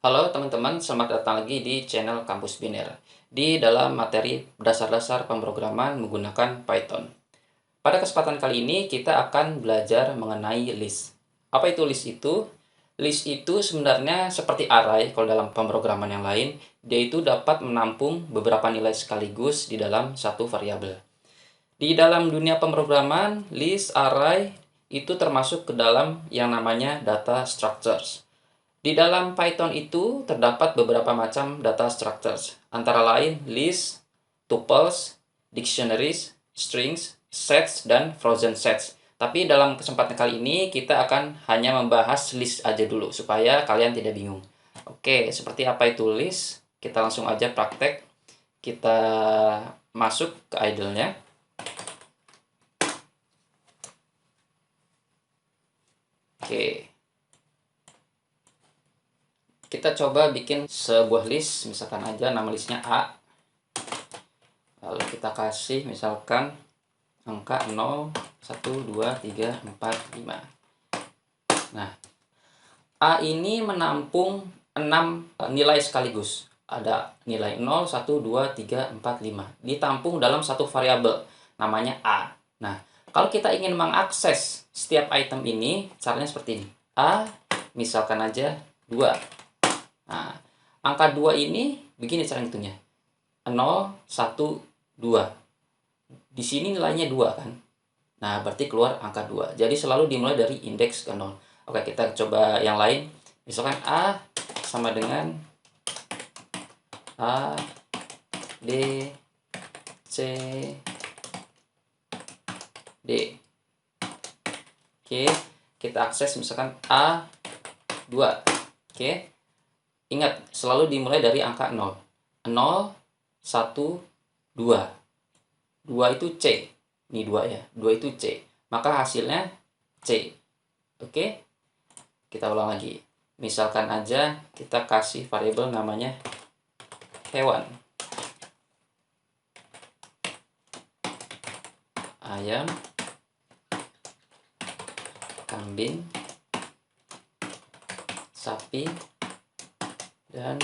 Halo teman-teman, selamat datang lagi di channel Kampus Biner di dalam materi dasar-dasar pemrograman menggunakan Python. Pada kesempatan kali ini kita akan belajar mengenai list. Apa itu list itu? List itu sebenarnya seperti array kalau dalam pemrograman yang lain, dia itu dapat menampung beberapa nilai sekaligus di dalam satu variabel. Di dalam dunia pemrograman, list, array itu termasuk ke dalam yang namanya data structures. Di dalam Python itu terdapat beberapa macam data structures, antara lain list, tuples, dictionaries, strings, sets, dan frozen sets. Tapi dalam kesempatan kali ini kita akan hanya membahas list aja dulu, supaya kalian tidak bingung. Oke, seperti apa itu list? Kita langsung aja praktek. Kita masuk ke idle-nya. Oke. Kita coba bikin sebuah list, misalkan aja nama listnya A. Lalu kita kasih misalkan angka 0, 1, 2, 3, 4, 5. Nah, A ini menampung 6 nilai sekaligus. Ada nilai 0, 1, 2, 3, 4, 5. Ditampung dalam satu variabel, namanya A. Nah, kalau kita ingin mengakses setiap item ini, caranya seperti ini. A, misalkan aja 2. Nah, angka 2 ini begini cara ngitungnya. 0, 1, 2. Di sini nilainya 2 kan. Nah, berarti keluar angka 2. Jadi selalu dimulai dari indeks ke 0. Oke, kita coba yang lain. Misalkan A sama dengan A, D, C, D. Oke, kita akses misalkan A, 2. Oke. Ingat, selalu dimulai dari angka 0. 0, 1, 2. 2 itu C. Ini 2 ya. 2 itu C. Maka hasilnya C. Oke? Kita ulang lagi. Misalkan aja kita kasih variabel namanya hewan. Ayam, kambing, sapi, dan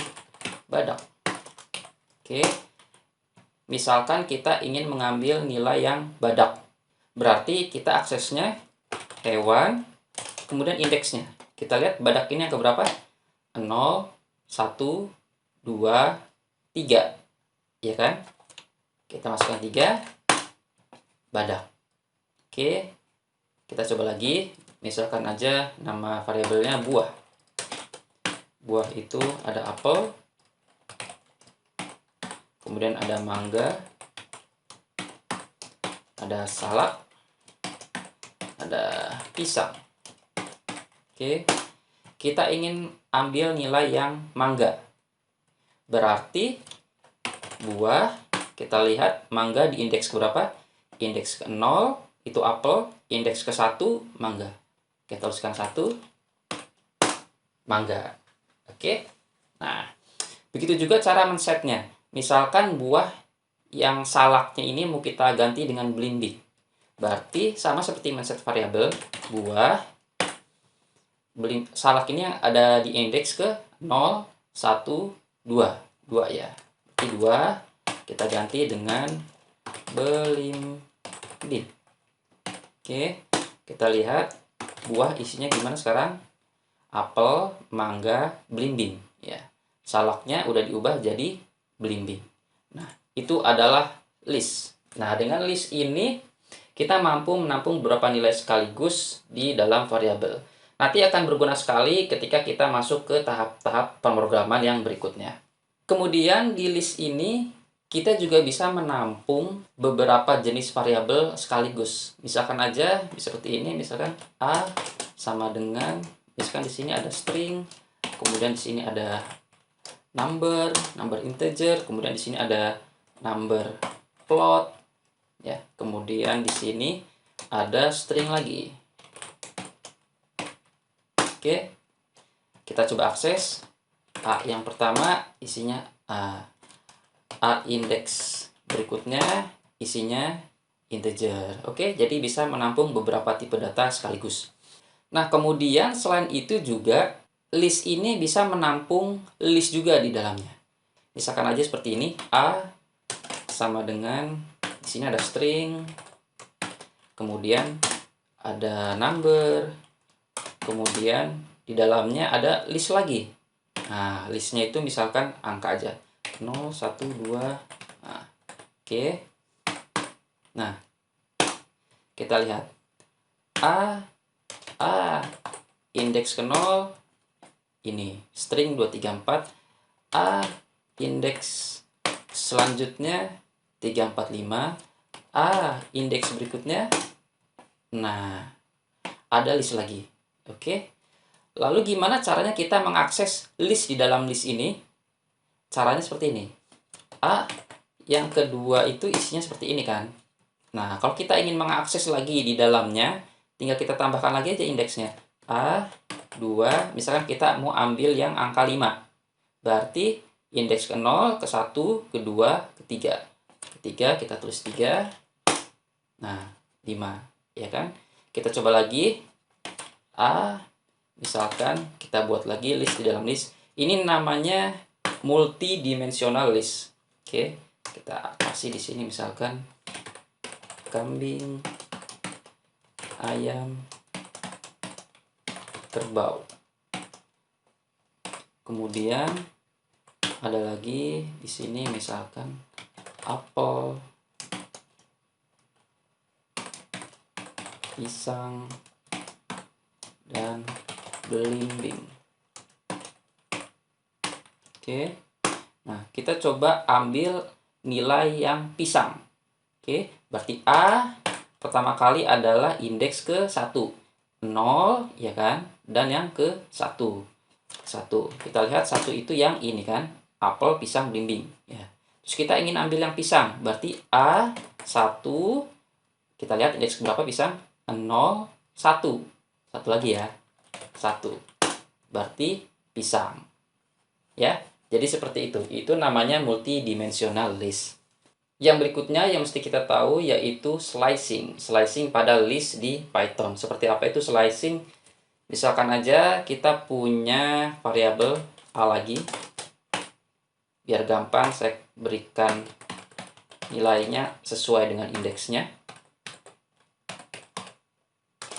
badak. Oke. Misalkan kita ingin mengambil nilai yang badak. Berarti kita aksesnya hewan, kemudian indeksnya. Kita lihat badak ini yang keberapa? 0, 1, 2, 3. Iya kan? Kita masukkan 3, badak. Oke. Kita coba lagi. Misalkan aja nama variabelnya buah. Buah itu ada apel, kemudian ada mangga, ada salak, ada pisang. Oke, kita ingin ambil nilai yang mangga. Berarti buah, kita lihat mangga di indeks berapa? Indeks ke 0 itu apel, indeks ke 1 mangga. Kita tuliskan 1 mangga. Oke. Nah, begitu juga cara men-setnya. Misalkan buah yang salaknya ini mau kita ganti dengan belimbing. Berarti sama seperti men-set variabel buah. Salak ini yang ada di indeks ke 0, 1, 2. 2 ya. Berarti 2 kita ganti dengan belimbing. Oke. Kita lihat buah isinya gimana sekarang? Apel, mangga, belimbing ya. Salaknya udah diubah jadi belimbing. Nah, itu adalah list. Nah, dengan list ini kita mampu menampung beberapa nilai sekaligus di dalam variabel. Nanti akan berguna sekali ketika kita masuk ke tahap-tahap pemrograman yang berikutnya. Kemudian di list ini kita juga bisa menampung beberapa jenis variabel sekaligus. Misalkan aja seperti ini, misalkan A sama dengan misalkan di sini ada string, kemudian di sini ada number integer, kemudian di sini ada number float, ya. Kemudian di sini ada string lagi. Oke, kita coba akses. A yang pertama isinya A. A indeks berikutnya isinya integer. Oke, jadi bisa menampung beberapa tipe data sekaligus. Nah, kemudian selain itu juga list ini bisa menampung list juga di dalamnya. Misalkan aja seperti ini, A sama dengan, di sini ada string, kemudian ada number, kemudian di dalamnya ada list lagi. Nah, listnya itu misalkan angka aja, 0, 1, 2. Nah, oke. Nah, kita lihat. A, indeks ke 0, ini, string 234. A, indeks selanjutnya 345. A, indeks berikutnya. Nah, ada list lagi. Oke. Lalu gimana caranya kita mengakses list di dalam list ini? Caranya seperti ini. A yang kedua itu isinya seperti ini kan. Nah, kalau kita ingin mengakses lagi di dalamnya, tinggal kita tambahkan lagi aja indeksnya. A2, misalkan kita mau ambil yang angka 5. Berarti indeks ke 0, ke 1, ke 2, ke 3. Ketiga kita tulis 3. Nah, 5. Ya kan? Kita coba lagi. Misalkan kita buat lagi list di dalam list. Ini namanya multidimensional list. Oke, kita kasih di sini misalkan kambing, ayam, kerbau. Kemudian ada lagi di sini misalkan apel, pisang, dan belimbing. Oke. Nah, kita coba ambil nilai yang pisang. Oke, berarti A pertama kali adalah indeks ke 1. 0, ya kan? Dan yang ke 1. 1. Kita lihat 1 itu yang ini kan, apel, pisang, belimbing. Ya. Terus kita ingin ambil yang pisang, berarti A1. Kita lihat indeks berapa pisang? 0, 1. Satu lagi ya. 1. Berarti pisang. Ya. Jadi seperti itu. Itu namanya multidimensional list. Yang berikutnya yang mesti kita tahu yaitu slicing. Slicing pada list di Python. Seperti apa itu slicing? Misalkan aja kita punya variabel A lagi. Biar gampang saya berikan nilainya sesuai dengan indeksnya.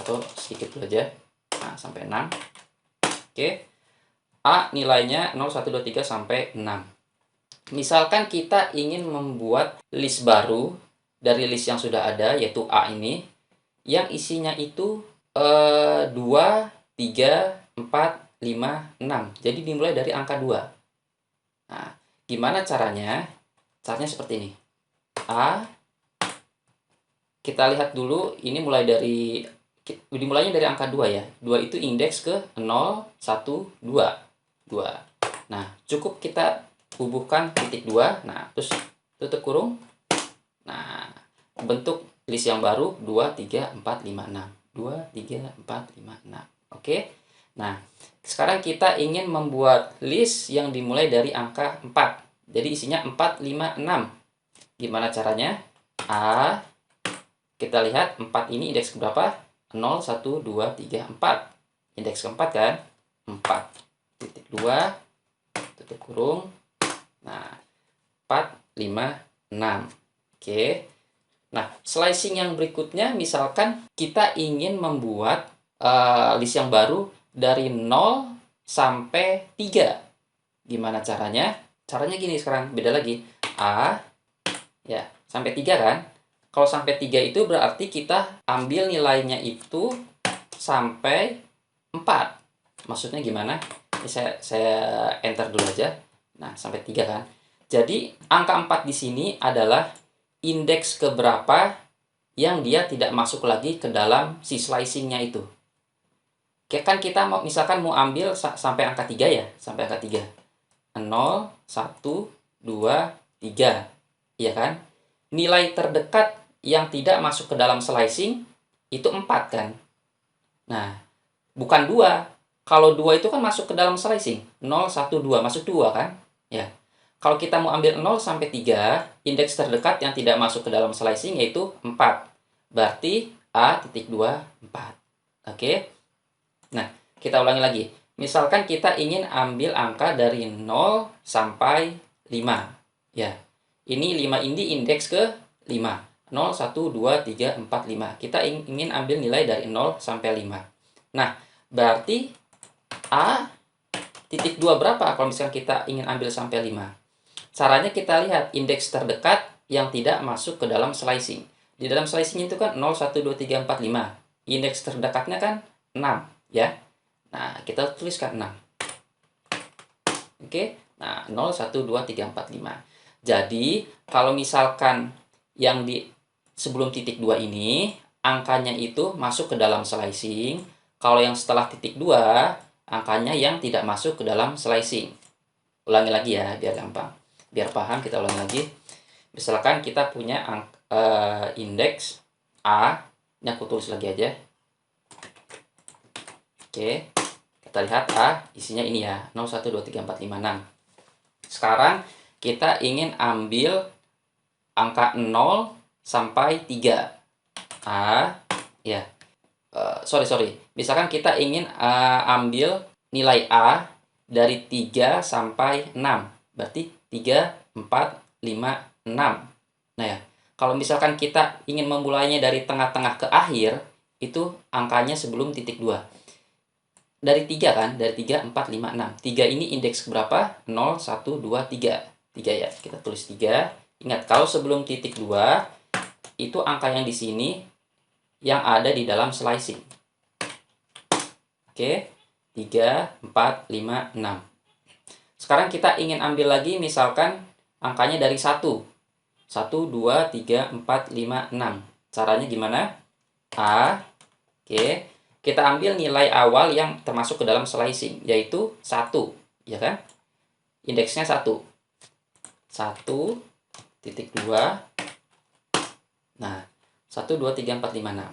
Atau sedikit dulu aja. Nah, sampai 6. Oke. A nilainya 0, 1, 2, 3 sampai 6. Misalkan kita ingin membuat list baru dari list yang sudah ada, yaitu A ini, yang isinya itu 2, 3, 4, 5, 6. Jadi dimulai dari angka 2. Nah, gimana caranya? Caranya seperti ini. A, kita lihat dulu, ini dimulainya dari angka 2 ya. 2 itu indeks ke 0, 1, 2. 2. Nah, cukup kita bubuhkan titik 2. Nah, terus tutup kurung. Nah, bentuk list yang baru 2, 3, 4, 5, 6. 2, 3, 4, 5, 6. Oke. Nah, sekarang kita ingin membuat list yang dimulai dari angka 4. Jadi isinya 4, 5, 6. Gimana caranya? A, kita lihat 4 ini indeks berapa? 0, 1, 2, 3, 4. Indeks keempat kan? 4. Titik 2, tutup kurung. Nah, 4, 5, 6. Oke. Nah, slicing yang berikutnya misalkan kita ingin membuat list yang baru dari 0 sampai 3. Gimana caranya? Caranya gini sekarang, beda lagi. A, ya, sampai 3 kan? Kalau sampai 3 itu berarti kita ambil nilainya itu sampai 4. Maksudnya gimana? Ini saya enter dulu aja. Nah, sampai 3 kan. Jadi, angka 4 di sini adalah indeks keberapa yang dia tidak masuk lagi ke dalam si slicing-nya itu. Oke, kan kita misalkan mau ambil sampai angka 3 ya. Sampai angka 3. 0, 1, 2, 3. Iya kan? Nilai terdekat yang tidak masuk ke dalam slicing itu 4 kan. Nah, bukan 2. Kalau 2 itu kan masuk ke dalam slicing. 0, 1, 2. Masuk 2 kan? Ya. Kalau kita mau ambil 0 sampai 3, indeks terdekat yang tidak masuk ke dalam slicing yaitu 4. Berarti A titik 2, 4. Oke? Nah, kita ulangi lagi. Misalkan kita ingin ambil angka dari 0 sampai 5. Ya, ini 5 ini indeks ke 5. 0, 1, 2, 3, 4, 5. Kita ingin ambil nilai dari 0 sampai 5. Nah, berarti A titik 2 berapa kalau misalkan kita ingin ambil sampai 5? Caranya kita lihat indeks terdekat yang tidak masuk ke dalam slicing. Di dalam slicing itu kan 0, 1, 2, 3, 4, 5. Indeks terdekatnya kan 6, ya. Nah, kita tuliskan 6. Oke, nah 0, 1, 2, 3, 4, 5. Jadi, kalau misalkan yang di sebelum titik 2 ini, angkanya itu masuk ke dalam slicing. Kalau yang setelah titik 2, angkanya yang tidak masuk ke dalam slicing. Ulangi lagi ya, biar gampang. Biar paham, kita ulangi lagi. Misalkan kita punya indeks A, ini aku tulis lagi aja. Oke, kita lihat A, isinya ini ya, 0, 1, 2, 3, 4, 5, 6. Sekarang kita ingin ambil angka 0 sampai 3. A, ya, sorry. Misalkan kita ingin ambil nilai A dari 3 sampai 6. Berarti 3, 4, 5, 6. Nah ya, kalau misalkan kita ingin memulainya dari tengah-tengah ke akhir, itu angkanya sebelum titik 2. Dari 3 kan, dari 3, 4, 5, 6. 3 ini indeks berapa? 0, 1, 2, 3. 3 ya, kita tulis 3. Ingat, kalau sebelum titik 2, itu angka yang di sini yang ada di dalam slicing. Oke, 3, 4, 5, 6. Sekarang kita ingin ambil lagi misalkan angkanya dari 1. 1, 2, 3, 4, 5, 6. Caranya gimana? A, oke. Kita ambil nilai awal yang termasuk ke dalam slicing, yaitu 1. Ya kan? Indeksnya 1. 1, titik 2. Nah, 1, 2, 3, 4, 5, 6.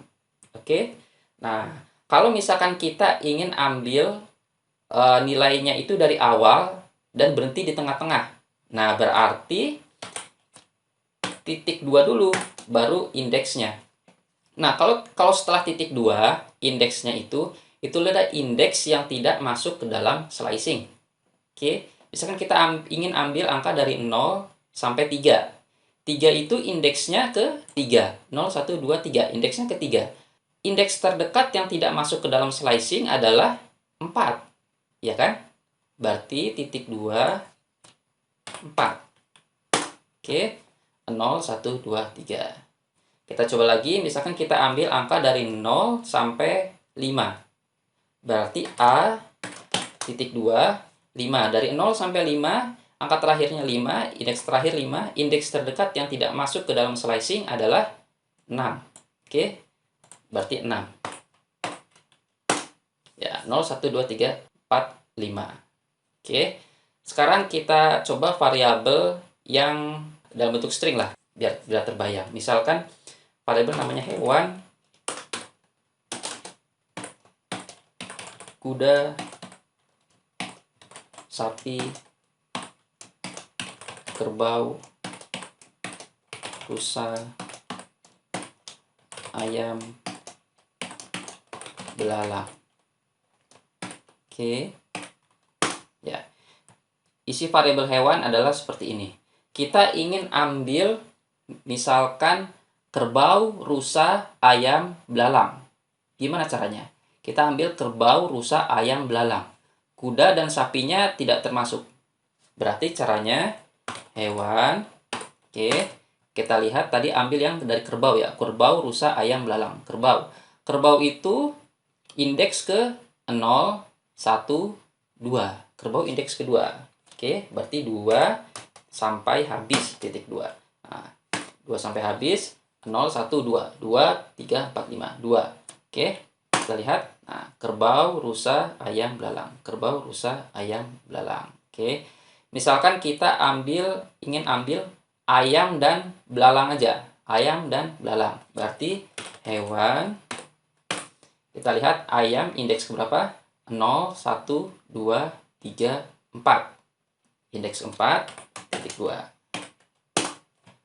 Oke? Nah, kalau misalkan kita ingin ambil nilainya itu dari awal dan berhenti di tengah-tengah. Nah, berarti titik 2 dulu, baru indeksnya. Nah, kalau setelah titik 2, indeksnya itu ada indeks yang tidak masuk ke dalam slicing. Oke, misalkan kita ingin ambil angka dari 0 sampai 3. 3 itu indeksnya ke 3. 0, 1, 2, 3. Indeksnya ke 3. Indeks terdekat yang tidak masuk ke dalam slicing adalah 4. Ya kan? Berarti titik 2, 4. Oke, 0, 1, 2, 3. Kita coba lagi, misalkan kita ambil angka dari 0 sampai 5. Berarti A titik 2, 5. Dari 0 sampai 5, angka terakhirnya 5, indeks terakhir 5, indeks terdekat yang tidak masuk ke dalam slicing adalah 6. Oke, berarti 6. Ya, 0, 1, 2, 3, 4, 5. Oke, sekarang kita coba variabel yang dalam bentuk string lah, biar terbayang. Misalkan variabel namanya hewan, kuda, sapi, kerbau, rusa, ayam, belalang. Oke. Ya. Isi variabel hewan adalah seperti ini. Kita ingin ambil misalkan kerbau, rusa, ayam, belalang. Gimana caranya? Kita ambil kerbau, rusa, ayam, belalang. Kuda dan sapinya tidak termasuk. Berarti caranya hewan. Oke. Kita lihat tadi ambil yang dari kerbau ya. Kerbau, rusa, ayam, belalang. Kerbau. Kerbau itu indeks ke 0, 1, 2. Kerbau indeks kedua. Oke, berarti 2 sampai habis titik 2. Nah, 2 sampai habis. 0, 1, 2. 2, 3, 4, 5. 2. Oke, kita lihat. Nah, kerbau, rusa, ayam, belalang. Kerbau, rusa, ayam, belalang. Oke. Misalkan kita ingin ambil ayam dan belalang aja. Ayam dan belalang. Berarti hewan. Kita lihat ayam indeks berapa? 0, 1, 2, 3, 4. Indeks 4, titik 2.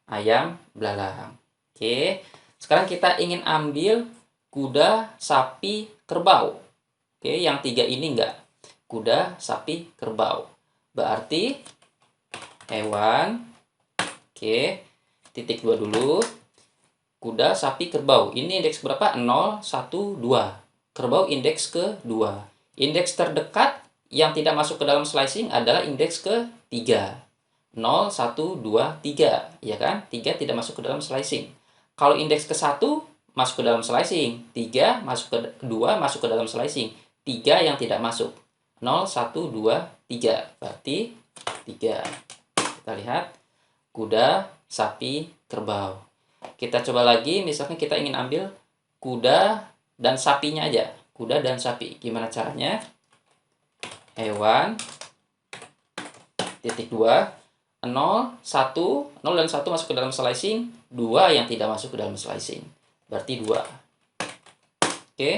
Ayam, belalang. Oke, sekarang kita ingin ambil kuda, sapi, kerbau. Oke, yang 3 ini enggak. kuda, sapi, kerbau. Berarti hewan, oke, titik 2 dulu. Kuda, sapi, kerbau. Ini indeks berapa? 0, 1, 2. Kerbau indeks ke-2. Indeks terdekat yang tidak masuk ke dalam slicing adalah indeks ke-3. 0, 1, 2, 3. Ya kan? 3 tidak masuk ke dalam slicing. Kalau indeks ke-1 masuk ke dalam slicing. 3 masuk ke 2 masuk ke dalam slicing. 3 yang tidak masuk. 0, 1, 2, 3. Berarti 3. Kita lihat. Kuda, sapi, kerbau. Kita coba lagi. Misalkan kita ingin ambil kuda dan sapinya aja. Kuda dan sapi. Gimana caranya? Hewan. Titik 2. 0, 1. 0 dan 1 masuk ke dalam slicing. 2 yang tidak masuk ke dalam slicing. Berarti 2. Oke.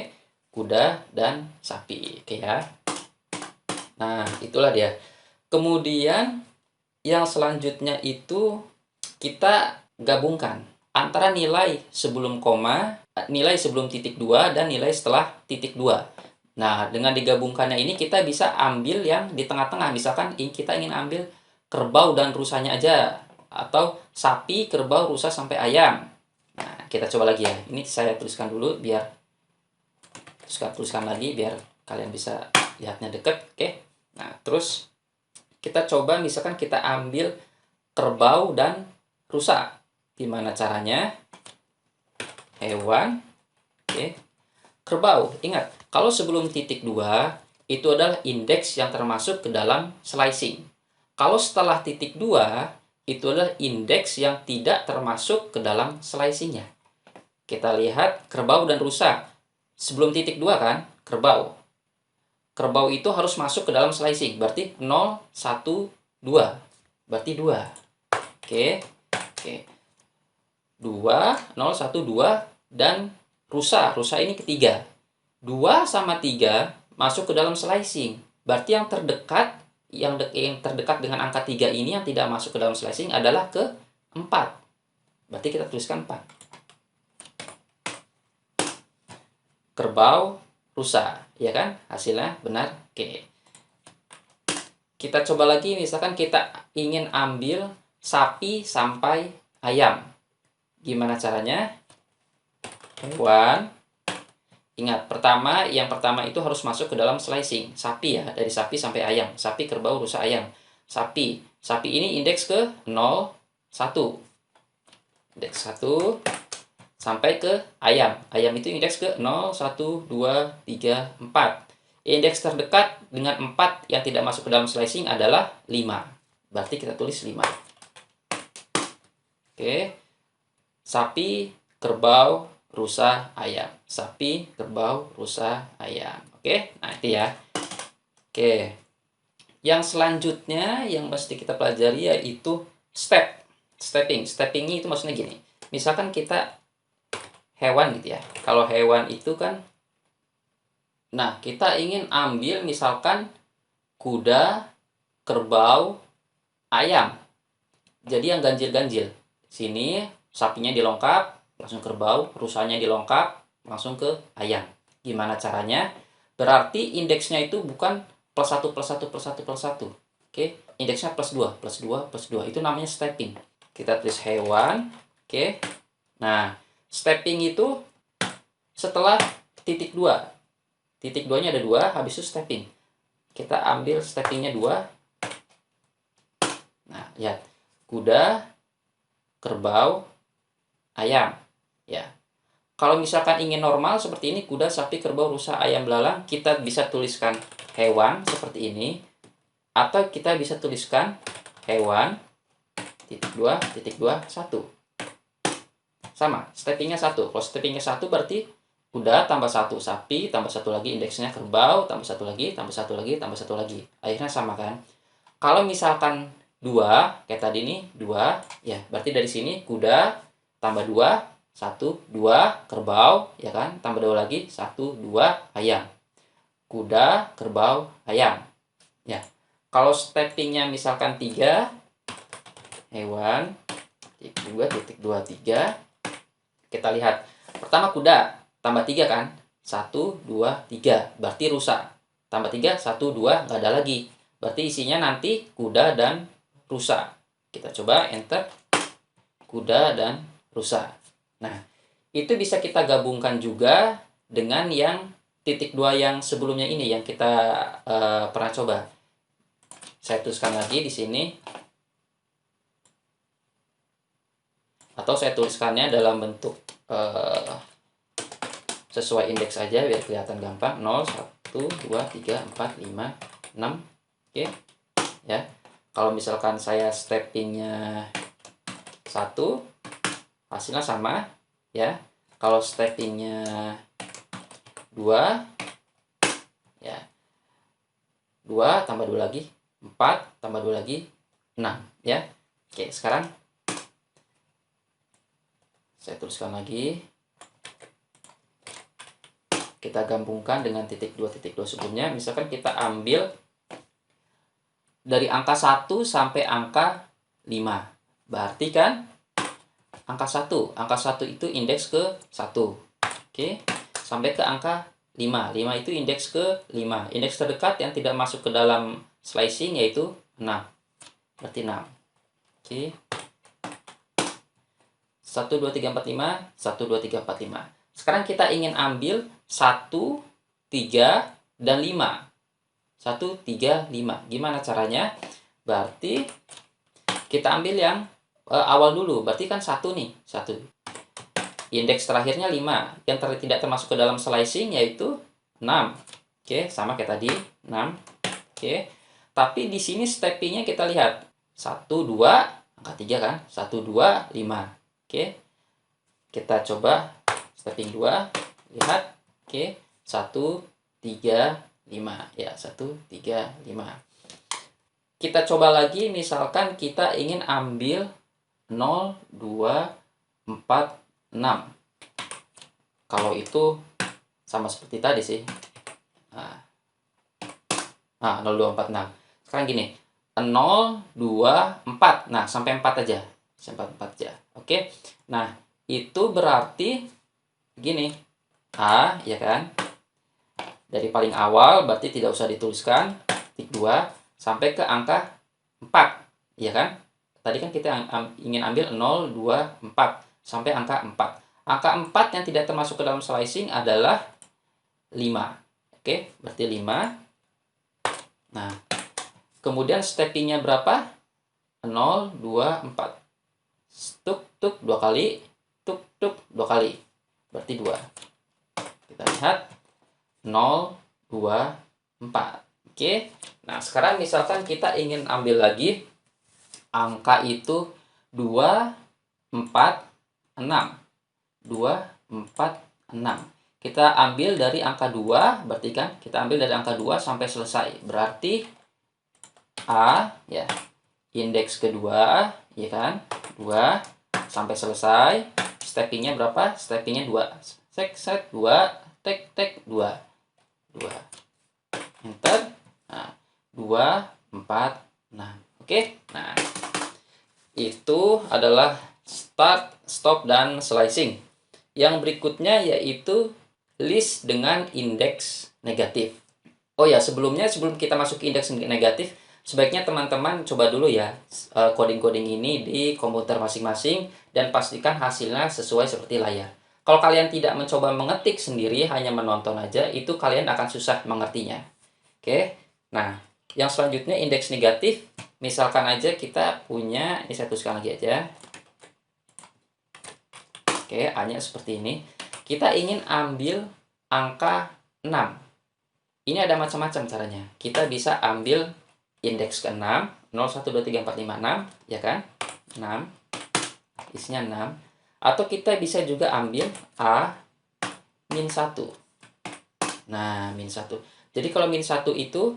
Kuda dan sapi. Oke ya. Nah, itulah dia. Kemudian yang selanjutnya itu kita gabungkan antara nilai sebelum koma, nilai sebelum titik 2, dan nilai setelah titik 2. Nah, dengan digabungkannya ini kita bisa ambil yang di tengah-tengah. Misalkan kita ingin ambil kerbau dan rusanya aja. Atau sapi, kerbau, rusa, sampai ayam. Nah, kita coba lagi ya. Ini saya tuliskan dulu biar tuliskan lagi biar kalian bisa lihatnya deket. Oke. Nah, terus kita coba misalkan kita ambil kerbau dan rusa. Gimana caranya? Hewan. Oke. Kerbau. Ingat, kalau sebelum titik 2, itu adalah indeks yang termasuk ke dalam slicing. Kalau setelah titik 2, itu adalah indeks yang tidak termasuk ke dalam slicingnya. Kita lihat kerbau dan rusa. Sebelum titik 2 kan, kerbau. Kerbau itu harus masuk ke dalam slicing. Berarti 0, 1, 2. Berarti 2. Oke. Oke. 2, 0, 1, 2, dan rusa. Rusa ini ketiga. 2 sama 3 masuk ke dalam slicing. Berarti yang terdekat, yang terdekat dengan angka 3 ini yang tidak masuk ke dalam slicing adalah ke-4. Berarti kita tuliskan 4. Kerbau, rusa. Ya kan? Hasilnya benar. Oke. Kita coba lagi, misalkan kita ingin ambil sapi sampai ayam. Gimana caranya? Hewan. Ingat, yang pertama itu harus masuk ke dalam slicing. Sapi ya, dari sapi sampai ayam. Sapi, kerbau, rusa, ayam. Sapi. Sapi ini indeks ke 0, 1. Indeks 1 sampai ke ayam. Ayam itu indeks ke 0, 1, 2, 3, 4. Indeks terdekat dengan 4 yang tidak masuk ke dalam slicing adalah 5. Berarti kita tulis 5. Oke. Sapi, kerbau, rusa, ayam. Sapi, kerbau, rusa, ayam. Oke, nah itu ya. Oke. Yang selanjutnya yang mesti kita pelajari yaitu stepping. Steppingnya itu maksudnya gini. Misalkan kita hewan gitu ya. Kalau hewan itu kan, nah kita ingin ambil misalkan kuda, kerbau, ayam. Jadi yang ganjil-ganjil. Sini sapinya dilengkap, langsung kerbau, rusanya dilengkap, langsung ke ayam. Gimana caranya? Berarti indeksnya itu bukan plus 1, plus 1, plus 1, plus 1. Oke, indeksnya plus 2, plus 2, plus 2. Itu namanya stepping. Kita tulis hewan. Oke. Nah, stepping itu setelah titik 2. Titik 2-nya ada 2, habis itu stepping. Kita ambil steppingnya 2. Nah, lihat. Kuda, kerbau, ayam. Ya. Kalau misalkan ingin normal seperti ini, kuda, sapi, kerbau, rusa, ayam, belalang, kita bisa tuliskan hewan seperti ini. Atau kita bisa tuliskan hewan, titik 2, titik 2, 1. Sama, steppingnya 1. Kalau steppingnya 1 berarti kuda tambah 1, sapi tambah 1 lagi, indeksnya kerbau, tambah 1 lagi, tambah 1 lagi, tambah 1 lagi. Akhirnya sama kan? Kalau misalkan 2, kayak tadi nih, 2, ya berarti dari sini kuda tambah 2, 1, 2, kerbau, ya kan? Tambah 2 lagi, 1, 2, ayam. Kuda, kerbau, ayam. Ya. Kalau steppingnya misalkan 3, hewan, titik 2, titik 2, 3. Kita lihat. Pertama kuda, tambah 3 kan? 1, 2, 3. Berarti rusa. tambah 3, 1, 2, nggak ada lagi. Berarti isinya nanti kuda dan rusa. Kita coba enter, kuda dan rusa. Nah, itu bisa kita gabungkan juga dengan yang titik 2 yang sebelumnya ini, yang kita pernah coba. Saya tuliskan lagi di sini. Atau saya tuliskannya dalam bentuk sesuai indeks aja biar kelihatan gampang. 0, 1, 2, 3, 4, 5, 6. Oke. Ya. Kalau misalkan saya steppingnya 1, hasilnya sama ya. Kalau steppingnya 2 ya. 2 tambah 2 lagi 4 tambah 2 lagi 6 ya. Oke, sekarang saya tuliskan lagi. Kita gabungkan dengan titik 2 sebelumnya. Misalkan kita ambil dari angka 1 sampai angka 5. Berarti kan angka 1. Angka 1 itu indeks ke 1. Oke. Sampai ke angka 5. 5 itu indeks ke 5. Indeks terdekat yang tidak masuk ke dalam slicing yaitu 6. Berarti 6. Oke. 1, 2, 3, 4, 5. 1, 2, 3, 4, 5. Sekarang kita ingin ambil 1, 3, dan 5. 1, 3, 5. Gimana caranya? Berarti kita ambil yang awal dulu. Berarti kan 1 nih. 1. Indeks terakhirnya 5. Yang tidak termasuk ke dalam slicing yaitu 6. Oke, sama kayak tadi. 6. Oke. Tapi di sini steppingnya kita lihat. 1, 2, angka 3 kan? 1, 2, 5. Oke. Kita coba stepping 2. Lihat. Oke. 1, 3, 5. Ya, 1, 3, 5. Kita coba lagi, misalkan kita ingin ambil 0, 2, 4, 6. Kalau itu sama seperti tadi sih. Nah, 0, 2, 4, 6. Sekarang gini. 0, 2, 4. Nah, sampai 4 aja. Sampai 4 aja. Oke. Nah, itu berarti gini. A, ya kan? Dari paling awal berarti tidak usah dituliskan. Titik 2 sampai ke angka 4. Ya kan? Tadi kan kita ingin ambil 0, 2, 4. Sampai angka 4. Angka 4 yang tidak termasuk ke dalam slicing adalah 5. Oke, berarti 5. Nah, kemudian steppingnya berapa? 0, 2, 4. Tuk, tuk, 2 kali. Tuk, tuk, 2 kali. Berarti 2. Kita lihat. 0, 2, 4. Oke. Nah, sekarang misalkan kita ingin ambil lagi angka itu 2, 4, 6. 2, 4, 6. Kita ambil dari angka 2, berarti kan kita ambil dari angka 2 sampai selesai. Berarti A, ya, indeks kedua, ya kan, 2 sampai selesai. Steppingnya berapa? Steppingnya 2. Set 2, tek 2. 2. Enter. Nah, 2, 4, 6. Oke. Nah, itu adalah start, stop, dan slicing. Yang berikutnya yaitu list dengan indeks negatif. Oh ya, sebelum kita masuk ke indeks negatif, sebaiknya teman-teman coba dulu ya coding-coding ini di komputer masing-masing dan pastikan hasilnya sesuai seperti layar. Kalau kalian tidak mencoba mengetik sendiri, hanya menonton aja, itu kalian akan susah mengertinya. Oke, nah yang selanjutnya indeks negatif. Misalkan aja kita punya, ini saya tuliskan lagi aja. Oke, A-nya seperti ini. Kita ingin ambil angka 6. Ini ada macam-macam caranya. Kita bisa ambil indeks ke 6, 0, 1, 2, 3, 4, 5, 6, ya kan? 6, isinya 6. Atau kita bisa juga ambil A min 1. Nah, min 1. Jadi kalau min 1 itu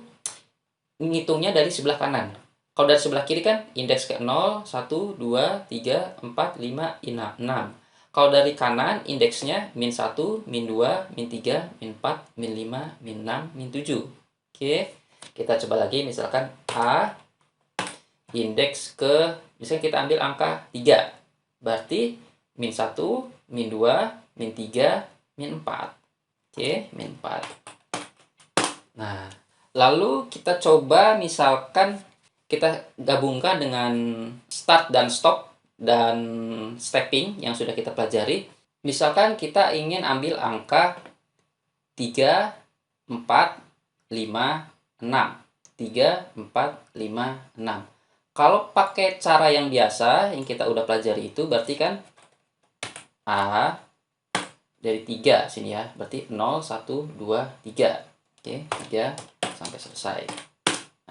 ngitungnya dari sebelah kanan. Kalau dari sebelah kiri kan indeks ke 0, 1, 2, 3, 4, 5, 6. Kalau dari kanan indeksnya min 1, min 2, min 3, min 4, min 5, min 6, min 7. Oke, kita coba lagi misalkan A indeks ke, misalnya kita ambil angka 3. Berarti min 1, min 2, min 3, min 4. Oke, min 4. Nah, lalu kita coba misalkan kita gabungkan dengan start dan stop dan stepping yang sudah kita pelajari. Misalkan kita ingin ambil angka 3, 4, 5, 6. 3, 4, 5, 6. Kalau pakai cara yang biasa yang kita udah pelajari itu berarti kan A dari 3 sini ya. Berarti 0, 1, 2, 3. Oke, 3 sampai selesai.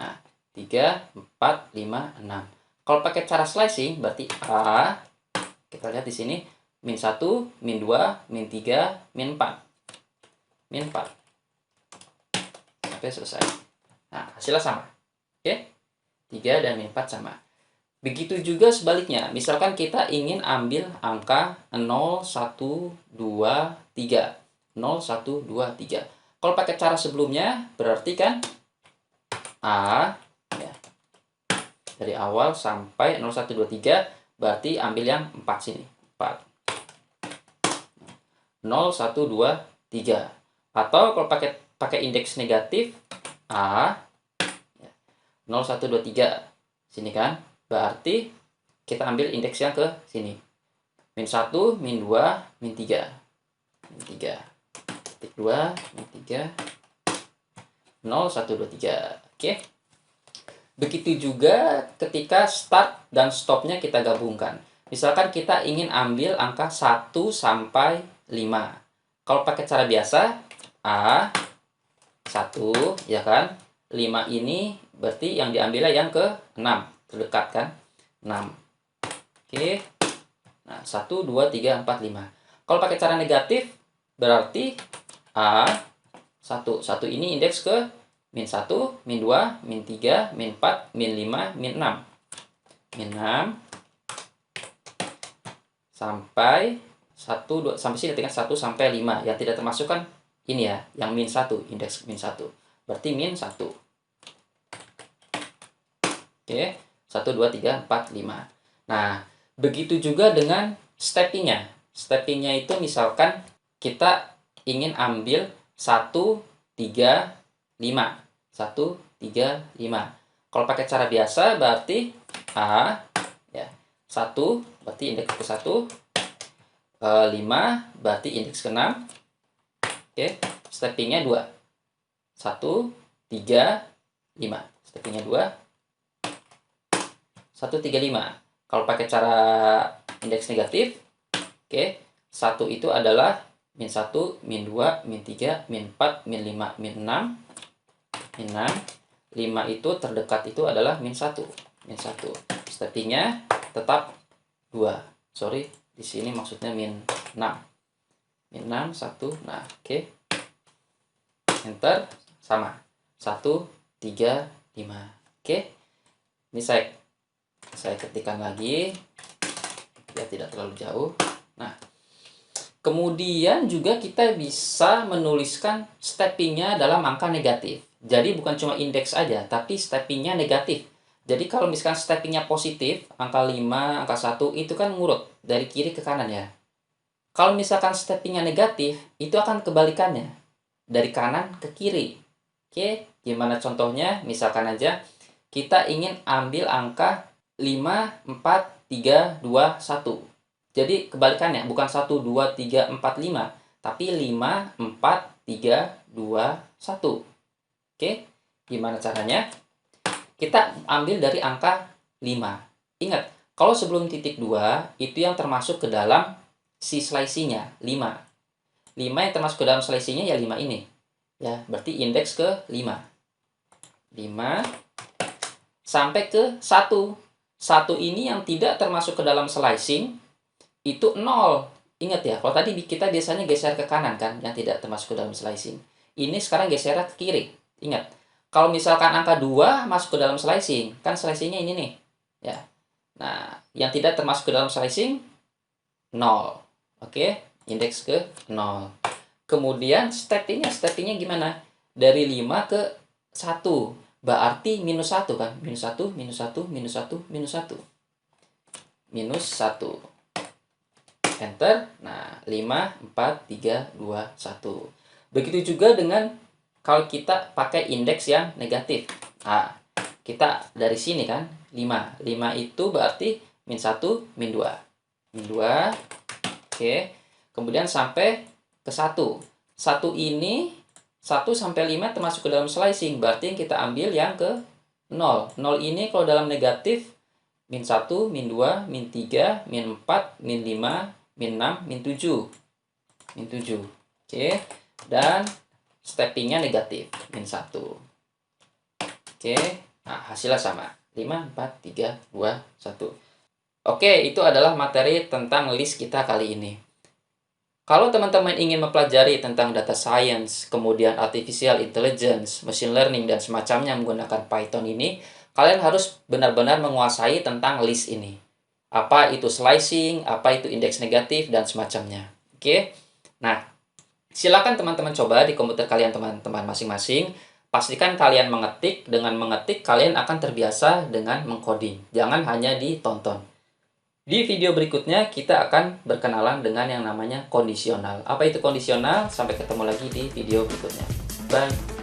Nah, 3, 4, 5, 6. Kalau pakai cara slicing berarti A, kita lihat di sini, min 1, min 2, min 3, min 4. Min 4. Sampai selesai. Nah, hasilnya sama. Oke? 3 dan min 4 sama. Begitu juga sebaliknya. Misalkan kita ingin ambil angka 0, 1, 2, 3. 0, 1, 2, 3. Kalau pakai cara sebelumnya, berarti kan A, ya, dari awal sampai 0, 1, 2, 3, berarti ambil yang 4 sini. 4. 0, 1, 2, 3. Atau kalau pakai indeks negatif, A, 0, 1, 2, 3. Sini kan. Berarti kita ambil indeks yang ke sini. Min 1, min 2, min 3. Min 3. Titik 2, min 3. 0, 1, 2, 3. Oke. Begitu juga ketika start dan stopnya kita gabungkan. Misalkan kita ingin ambil angka 1 sampai 5. Kalau pakai cara biasa, A, 1, ya kan? 5 ini berarti yang diambilnya yang ke 6. Terdekat kan? 6. Oke. Nah, 1, 2, 3, 4, 5. Kalau pakai cara negatif, berarti A, 1. 1 ini indeks ke min 1, min 2, min 3, min 4, min 5, min 6. Min 6 sampai 1, 2, sampai sini dengan 1 sampai 5. Yang tidak termasuk kan ini ya, yang min 1, indeks min 1. Berarti min 1. Oke, 1, 2, 3, 4, 5. Nah, begitu juga dengan steppingnya. Steppingnya itu misalkan kita ingin ambil 1, 3, 5. 1, 3, 5. Kalau pakai cara biasa berarti A, ya, 1 berarti indeks ke 1, 5 berarti indeks ke 6. Oke, steppingnya 2. 1, 3, 5. Steppingnya 2. 1, 3, 5. Kalau pakai cara indeks negatif, oke, 1 itu adalah min 1, min 2, min 3, min 4, min 5, min 6. Min 6. 5 itu terdekat itu adalah min 1. Min 1. Steppingnya tetap 2. Sorry, di sini maksudnya min 6. Min 6, 1. Nah, oke. Enter, sama. 1, 3, 5. Oke. Ini saya ketikkan lagi. Ya, tidak terlalu jauh. Nah, kemudian juga kita bisa menuliskan steppingnya dalam angka negatif. Jadi bukan cuma indeks aja, tapi steppingnya negatif. Jadi kalau misalkan steppingnya positif, angka 5, angka 1, itu kan ngurut dari kiri ke kanan ya. Kalau misalkan steppingnya negatif, itu akan kebalikannya. Dari kanan ke kiri. Oke, gimana contohnya? Misalkan aja, kita ingin ambil angka 5, 4, 3, 2, 1. Jadi kebalikannya, bukan 1, 2, 3, 4, 5. Tapi 5, 4, 3, 2, 1. Oke, gimana caranya? Kita ambil dari angka 5. Ingat, kalau sebelum titik 2, itu yang termasuk ke dalam si selisihnya, 5. 5 yang termasuk ke dalam selisihnya ya 5 ini. Ya, berarti indeks ke 5. 5 sampai ke 1. 1 ini yang tidak termasuk ke dalam slicing itu 0. Ingat ya, kalau tadi kita biasanya geser ke kanan kan, yang tidak termasuk ke dalam slicing. Ini sekarang geser ke kiri. Ingat, kalau misalkan angka 2 masuk ke dalam slicing, kan slicingnya ini nih. Ya. Nah, yang tidak termasuk ke dalam slicing 0. Oke, indeks ke 0. Kemudian steppingnya gimana? Dari 5 ke 1. Berarti minus 1 kan? Minus 1, minus 1, minus 1, minus 1. Minus 1. Enter. Nah, 5, 4, 3, 2, 1. Begitu juga dengan kalau kita pakai indeks yang negatif. Nah, kita dari sini kan, 5. 5 itu berarti min 1, min 2. Min 2, oke. Kemudian sampai ke 1. 1 ini, 1 sampai 5 termasuk ke dalam slicing. Berarti kita ambil yang ke 0. 0 ini kalau dalam negatif, min 1, min 2, min 3, min 4, min 5, min 6, min 7. Min 7. Oke. Dan steppingnya negatif, min 1. Oke. Nah, hasilnya sama. 5, 4, 3, 2, 1. Oke, itu adalah materi tentang list kita kali ini. Kalau teman-teman ingin mempelajari tentang data science, kemudian artificial intelligence, machine learning, dan semacamnya menggunakan Python ini, kalian harus benar-benar menguasai tentang list ini. Apa itu slicing, apa itu indeks negatif, dan semacamnya. Oke? Nah, silakan teman-teman coba di komputer kalian teman-teman masing-masing. Pastikan kalian mengetik. Dengan mengetik, kalian akan terbiasa dengan mengcoding. Jangan hanya ditonton. Di video berikutnya, kita akan berkenalan dengan yang namanya kondisional. Apa itu kondisional? Sampai ketemu lagi di video berikutnya. Bye!